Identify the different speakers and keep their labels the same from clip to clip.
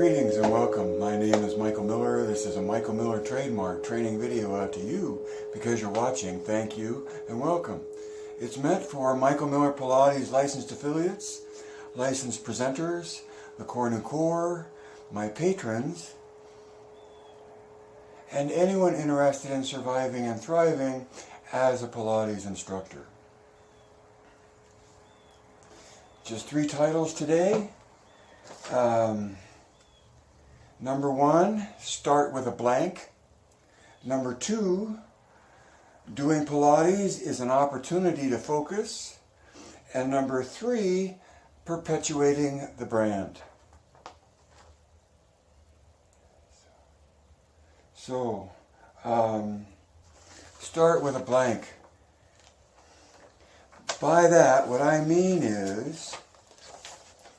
Speaker 1: Greetings and welcome. My name is Michael Miller. This is a Michael Miller trademark training video out to you because you're watching. Thank you and welcome. It's meant for Michael Miller Pilates licensed affiliates, licensed presenters, the Core New Core, my patrons, and anyone interested in surviving and thriving as a Pilates instructor. Just 3 titles today. Number 1, start with a blank. Number 2, doing Pilates is an opportunity to focus. And number 3, perpetuating the brand. So, start with a blank. By that, what I mean is,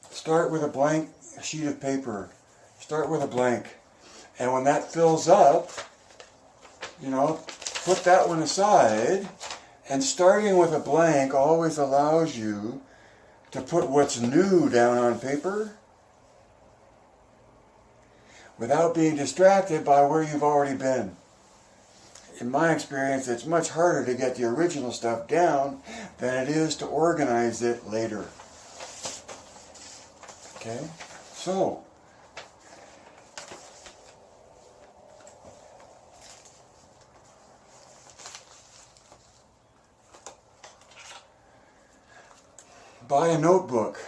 Speaker 1: start with a blank sheet of paper. Start with a blank. And when that fills up, put that one aside. And starting with a blank always allows you to put what's new down on paper without being distracted by where you've already been. In my experience, it's much harder to get the original stuff down than it is to organize it later. Okay? So, buy a notebook.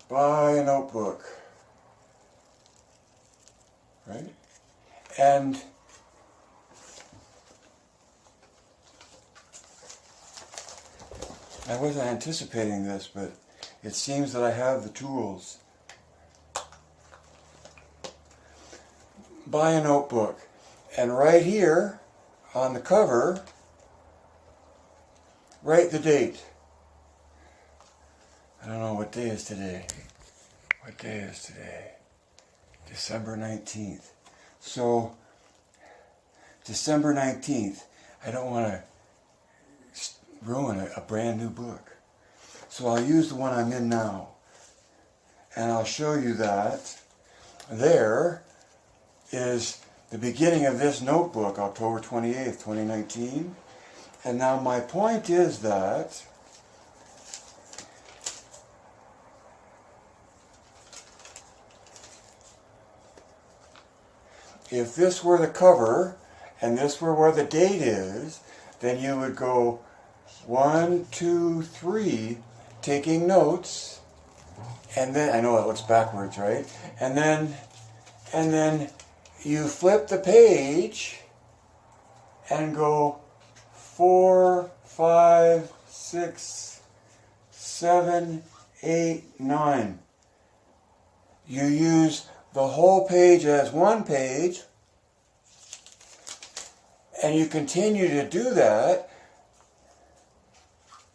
Speaker 1: Buy a notebook. Right? And I wasn't anticipating this, but it seems that I have the tools. Buy a notebook. And right here on the cover, write the date. I don't know, what day is today? What day is today? December 19th. So, December 19th. I don't want to ruin a brand new book. So I'll use the one I'm in now. And I'll show you that there is the beginning of this notebook, October 28th, 2019. And now my point is that if this were the cover and this were where the date is, then you would go 1, 2, 3, taking notes, and then, I know it looks backwards, right? And then you flip the page and go 4, 5, 6, 7, 8, 9. You use the whole page as one page, and you continue to do that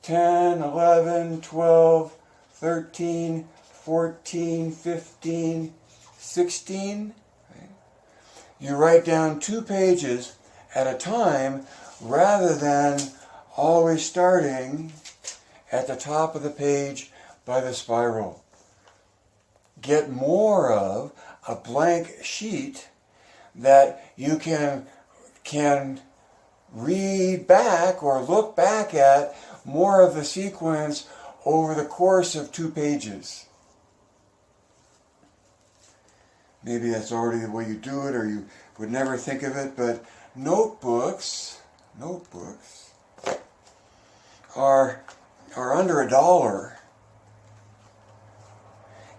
Speaker 1: 10, 11, 12, 13, 14, 15, 16. Right? You write down 2 pages at a time rather than always starting at the top of the page by the spiral. Get more of a blank sheet that you can read back or look back at more of the sequence over the course of 2 pages. Maybe that's already the way you do it, or you would never think of it, but notebooks are under $1.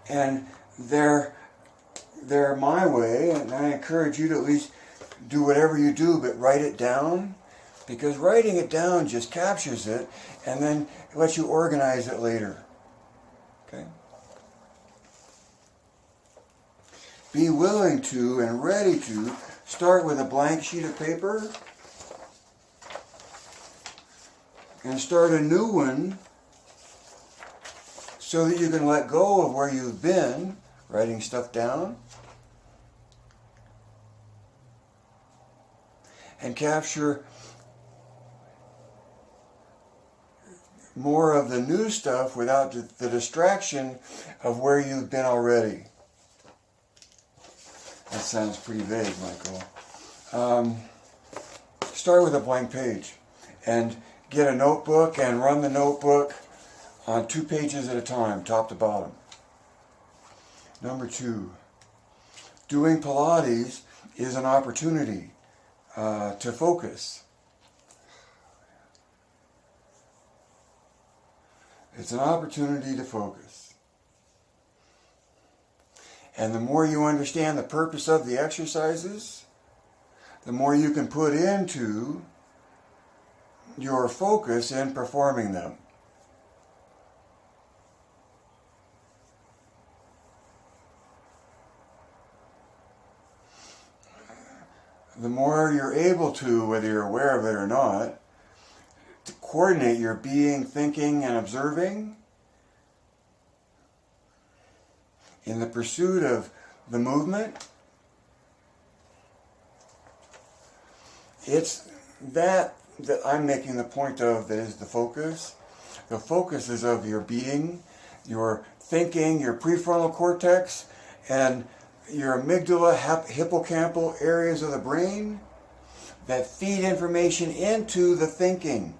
Speaker 1: And they're my way, and I encourage you to at least do whatever you do, but write it down, because writing it down just captures it and then lets you organize it later. Okay? Be willing to and ready to start with a blank sheet of paper and start a new one so that you can let go of where you've been, writing stuff down, and capture more of the new stuff without the distraction of where you've been already. sounds pretty vague, Michael. Start with a blank page and get a notebook and run the notebook on 2 pages at a time, top to bottom. Number 2, doing Pilates is an opportunity to focus. It's an opportunity to focus. And the more you understand the purpose of the exercises, the more you can put into your focus in performing them. The more you're able to, whether you're aware of it or not, to coordinate your being, thinking, and observing in the pursuit of the movement. It's that I'm making the point of that is the focus. The focus is of your being, your thinking, your prefrontal cortex, and your amygdala, hippocampal areas of the brain that feed information into the thinking.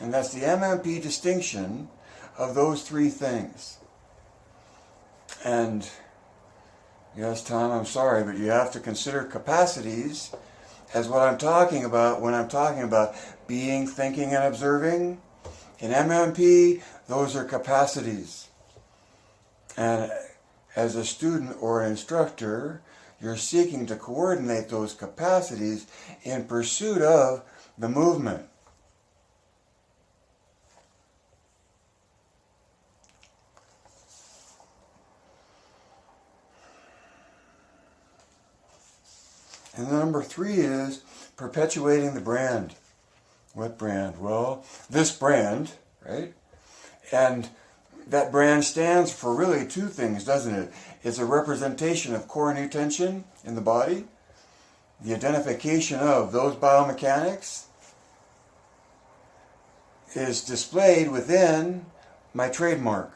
Speaker 1: And that's the MMP distinction of those 3 things. And yes, Tom, I'm sorry, but you have to consider capacities as what I'm talking about when I'm talking about being, thinking, and observing. In MMP, those are capacities. And as a student or instructor, you're seeking to coordinate those capacities in pursuit of the movement. And number 3 is perpetuating the brand. What brand? Well, this brand, right? And that brand stands for really 2 things, doesn't it? It's a representation of core new tension in the body, the identification of those biomechanics is displayed within my trademark,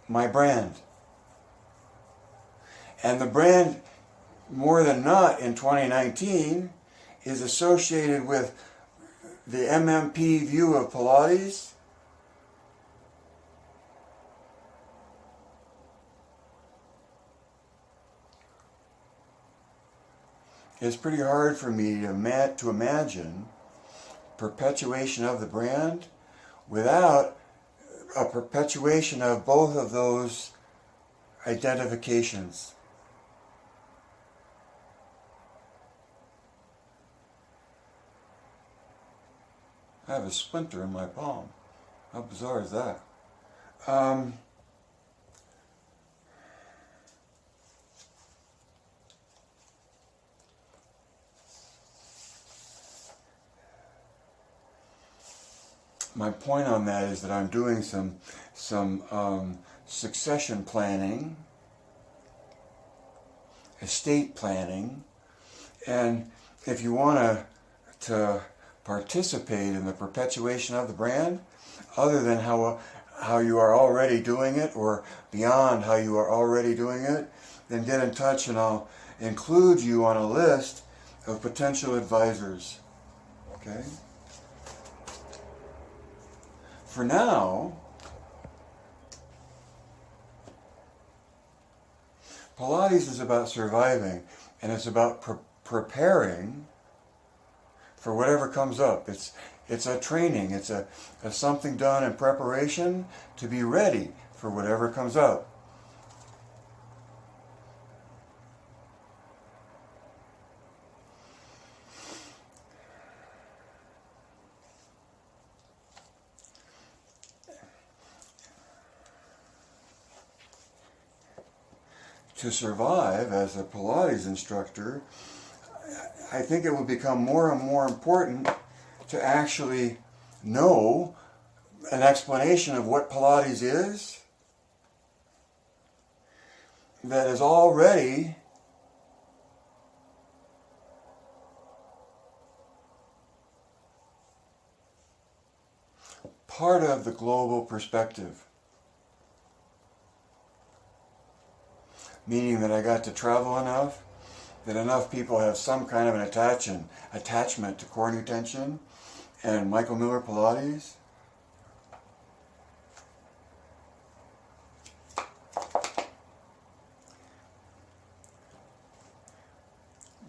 Speaker 1: my brand. And the brand, more than not in 2019, is associated with the MMP view of Pilates. It's pretty hard for me to imagine perpetuation of the brand without a perpetuation of both of those identifications. I have a splinter in my palm. How bizarre is that? My point on that is that I'm doing some succession planning, estate planning, and if you want to participate in the perpetuation of the brand, other than how you are already doing it or beyond how you are already doing it, then get in touch and I'll include you on a list of potential advisors. Okay? For now, Pilates is about surviving, and it's about preparing for whatever comes up. It's a training. It's a something done in preparation to be ready for whatever comes up. To survive as a Pilates instructor, I think it will become more and more important to actually know an explanation of what Pilates is that is already part of the global perspective. meaning that I got to travel enough, that enough people have some kind of an attachment to core new tension and Michael Miller Pilates.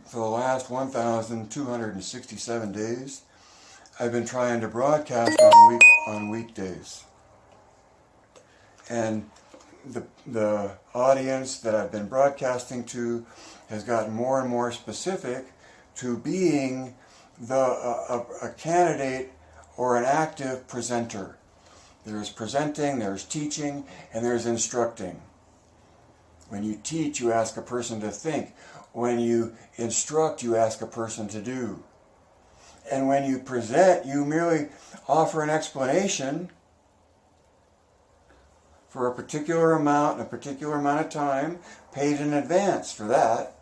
Speaker 1: For the last 1,267 days, I've been trying to broadcast on weekdays. And the audience that I've been broadcasting to has gotten more and more specific to being a candidate or an active presenter. There's presenting, there's teaching, and there's instructing. When you teach, you ask a person to think. When you instruct, you ask a person to do. And when you present, you merely offer an explanation for a particular amount and a particular amount of time, paid in advance for that.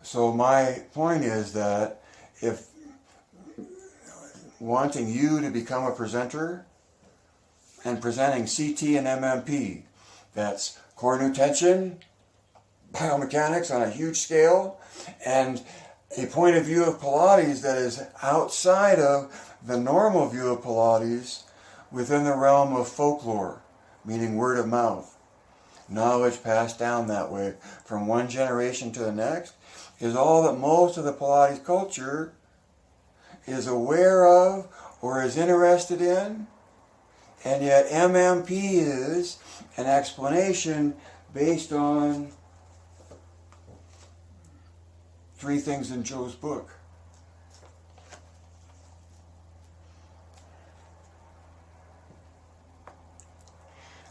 Speaker 1: So my point is that if wanting you to become a presenter and presenting CT and MMP, that's core new tension, biomechanics on a huge scale, and a point of view of Pilates that is outside of the normal view of Pilates within the realm of folklore, meaning word of mouth. Knowledge passed down that way from one generation to the next is all that most of the Pilates culture is aware of or is interested in, and yet MMP is an explanation based on 3 things in Joe's book.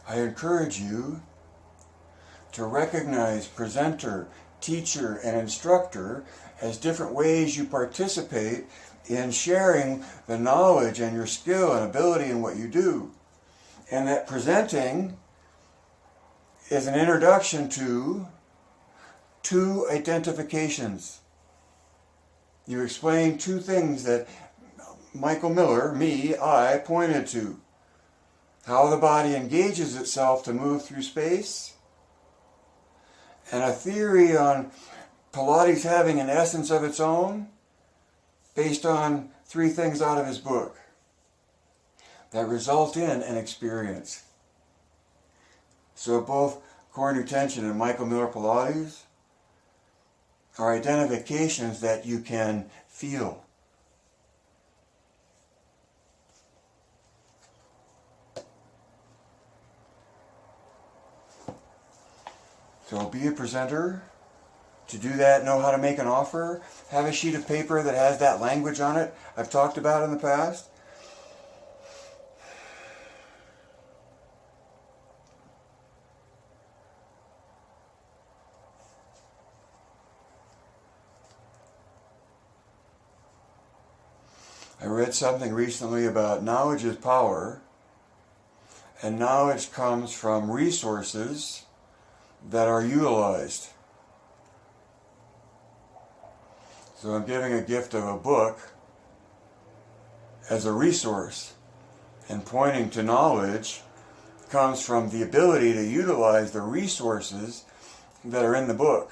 Speaker 1: I encourage you to recognize presenter, teacher, and instructor as different ways you participate in sharing the knowledge and your skill and ability in what you do. And that presenting is an introduction to 2 identifications. You explain 2 things that Michael Miller, I pointed to. How the body engages itself to move through space, and a theory on Pilates having an essence of its own based on 3 things out of his book that result in an experience. So both core new tension and Michael Miller Pilates are identifications that you can feel. So be a presenter. To do that, know how to make an offer. Have a sheet of paper that has that language on it I've talked about in the past. I read something recently about knowledge is power, and knowledge comes from resources that are utilized. So I'm giving a gift of a book as a resource, and pointing to knowledge comes from the ability to utilize the resources that are in the book.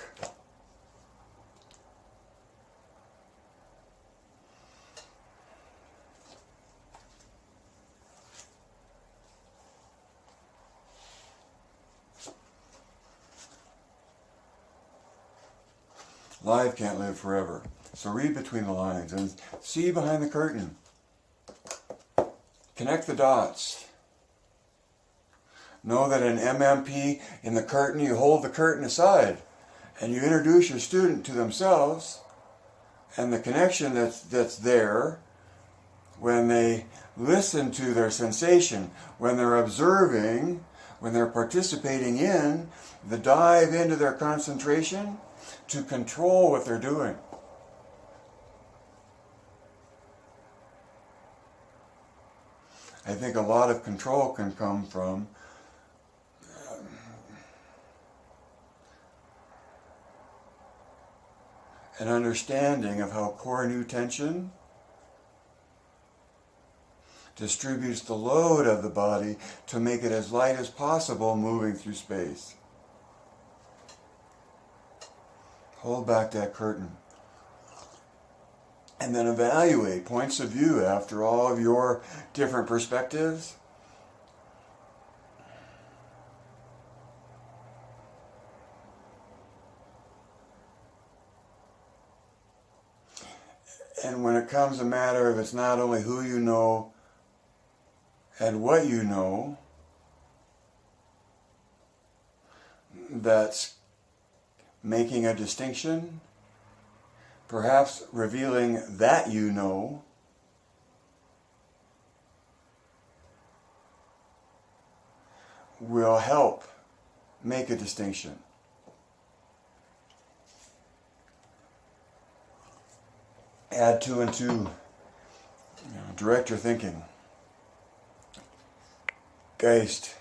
Speaker 1: Life can't live forever. So read between the lines and see behind the curtain. Connect the dots. Know that in MMP, in the curtain, you hold the curtain aside and you introduce your student to themselves and the connection that's there when they listen to their sensation, when they're observing, when they're participating in the dive into their concentration to control what they're doing. I think a lot of control can come from an understanding of how core new tension distributes the load of the body to make it as light as possible moving through space. Hold back that curtain. And then evaluate points of view after all of your different perspectives. And when it comes a matter of it's not only who you know and what you know, that's making a distinction, perhaps revealing that you know, will help make a distinction. Add two and two, direct your thinking. Geist.